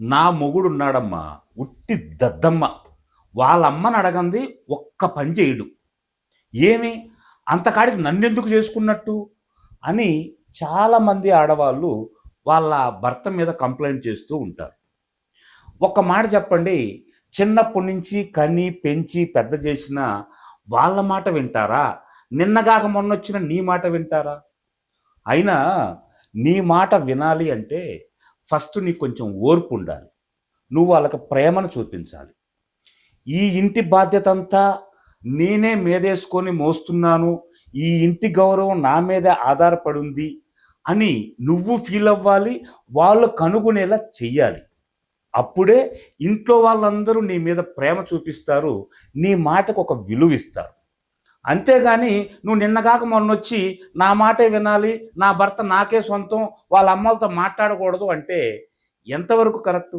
నా మొగుడున్నాడమ్మా, ఉట్టి దద్దమ్మ. వాళ్ళమ్మని అడగంది ఒక్క పని చేయడు. ఏమి అంతకాడికి నన్నెందుకు చేసుకున్నట్టు అని చాలామంది ఆడవాళ్ళు వాళ్ళ భర్త మీద కంప్లైంట్ చేస్తూ ఉంటారు. ఒక్క మాట చెప్పండి, చిన్నప్పటి నుంచి కని, పెంచి, పెద్ద చేసిన వాళ్ళ మాట వింటారా? నిన్నగాక మొన్నొచ్చిన నీ మాట వింటారా? అయినా నీ మాట వినాలి అంటే ఫస్ట్ నీకు కొంచెం ఓర్పు ఉండాలి. నువ్వు వాళ్ళకి ప్రేమను చూపించాలి. ఈ ఇంటి బాధ్యతంతా నేనే మీదేసుకొని మోస్తున్నాను, ఈ ఇంటి గౌరవం నా మీదే ఆధారపడుంది అని నువ్వు ఫీల్ అవ్వాలి, వాళ్ళు కనుగొనేలా చెయ్యాలి. అప్పుడే ఇంట్లో వాళ్ళందరూ నీ మీద ప్రేమ చూపిస్తారు, నీ మాటకు ఒక విలువిస్తారు. అంతేగాని నువ్వు నిన్నగాక మొన్నొచ్చి నా మాటే వినాలి, నా భర్త నాకే సొంతం, వాళ్ళ అమ్మలతో మాట్లాడకూడదు అంటే ఎంతవరకు కరెక్టు?